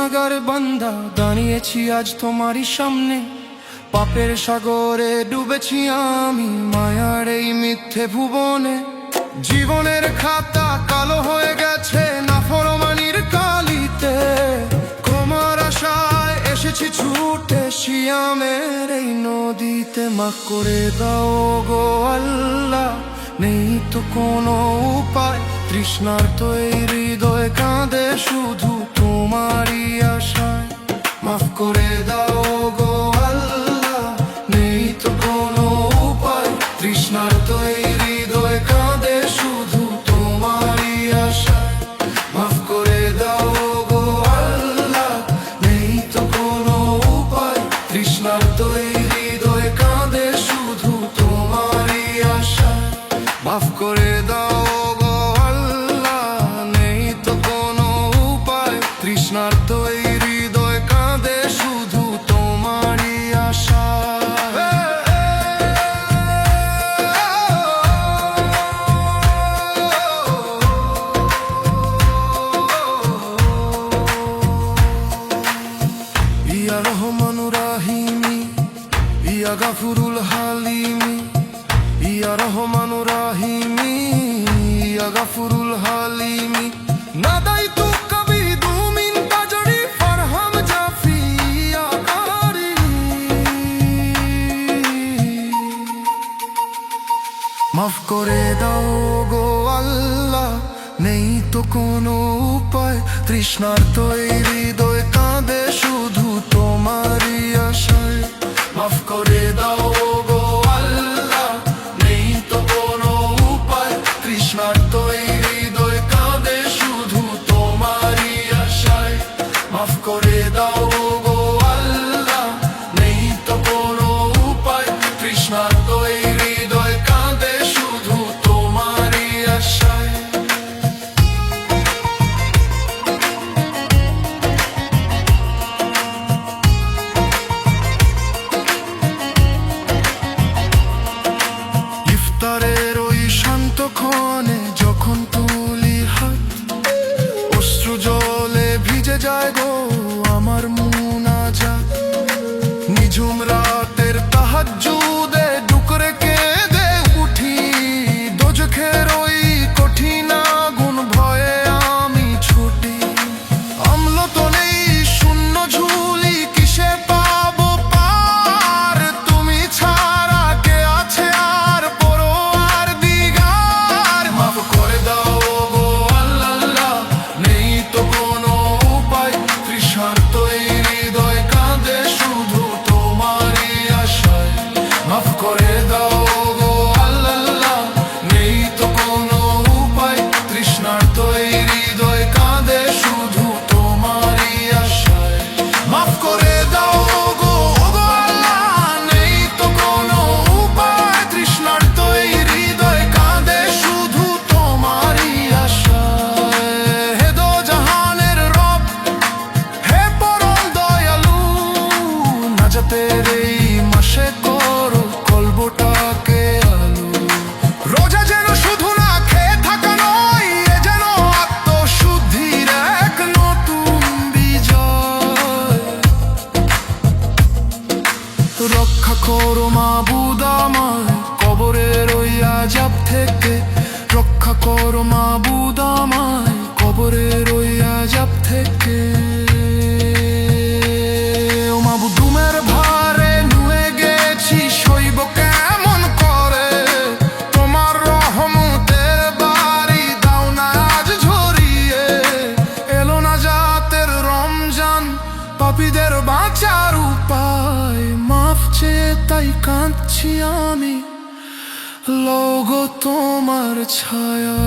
গুনাহগার বান্দা দাঁড়িয়েছি আজ তোমারই সামনে। পাপের সাগরে ডুবেছি আমি মায়ার এই মিথ্যে ভুবনে। জীবনের খাতা কালো হয়ে গেছে নাফরমানির কালিতে। ক্ষমার আশায় এসেছি ছুটে সিয়ামের এই নদীতে। মাফ করে দাও গো আল্লাহ, নেই তো কোনো উপায়। তৃষ্ণার্ত এই হৃদয় কাঁদে শুধু তোমারই আশায়। মাফ করে দাও গো আল্লাহ, নেই তো কোনো উপায়। তৃষ্ণার্ত এই হৃদয় কাঁদে শুধু তোমারই আশায়। মাফ করে দাও গো আল্লাহ, নেই তো কোনো উপায়। তৃষ্ণার্ত এই হৃদয় কাঁদে শুধু তোমারই আশায়। মাফ করে দাও গো আল্লাহ, নেই তো কোনো উপায়। তৃষ্ণার্ত এই হৃদয় কাঁদে শুধু তোমারই আশায়। ইয়া রহমানুর রাহিমি, ইয়া গাফুরুল হালিমি। ইয়া রহমানুর রাহিমি, ইয়া গাফুরুল হালিমি। নাদাইতু কবি দু মিন তাজরি ফারহাম জাফি ইয়া কারি। মাফ করে দাও গো আল্লাহ, নেই তো কোনো উপায়। তৃষ্ণার্ত এই হৃদয় কাঁদে শুধু তোমারই আশায়। মাফ করে দাও গো আল্লাহ, নেই তো কোনো উপায়। তৃষ্ণার্ত এই হৃদয় কাঁদে শুধু তোমারই আশায়। মাফ করে দাও গো আল্লাহ, নেই তো কোনো উপায়। তৃষ্ণার্ত এই হৃদয় কাঁদে শুধু তোমারই আশায়। ইফতারের ওই শান্তক্ষণে যখন তুলি হাত, অশ্রু জলে ভিজে যায় গো আমার মুনাজাত। নিঝুম রাতের তাহাজ্জুদে ডুকরে কেঁদে উঠি। দোজখের ওই কঠিন আগুন ভয়ে আমি ছুটি। অম্ল তো নেই শূন্য ঝুলি, কিসে পাবো পার। তুমি ছাড়া কে আছে আর পরোয়ার দিগার। মাফ করে দাও গো আল্লাহ, নেই তো কোনো উপায়। তৃষ্ণার্ত এই হৃদয় কাঁদে শুধু তোমারই আশায়। মাফ করে দাও গো আল্লাহ, নেই তো কোনো উপায়। তৃষ্ণার্ত এই হৃদয় কাঁদে শুধু তোমারই আশায়। মাফ করে দাও গো আল্লাহ, নেই তো কোনো উপায়। তৃষ্ণার্ত এই হৃদয় কাঁদে শুধু তোমারই আশায়। হে দো জাহানের রব, হে পরম দয়ালু, নাজাতের এই মাসে করো কলবটাকে আলু। রোজা যেন শুধু না খেয়ে থাকা নয়, এ যেন আত্মশুদ্ধির এক নতুন বিজয়। রক্ষা করো মাবুদ আমায় কবরের ওই আযাব থেকে। রক্ষা করো মাবুদ আমায় কবরের ওই আযাব থেকে। ও মাবুদ দুমের ভারে নুয়ে গেছি, সইব কেমন করে। তোমার রহমতের বাড়ি দাও না আজ ঝরিয়ে। এলো না জাতের রমজান, পাপীদের বাঁচার উপায়। মাফ চেয়ে তাই কাঁদছি আমি, লও গো তোমার ছায়া।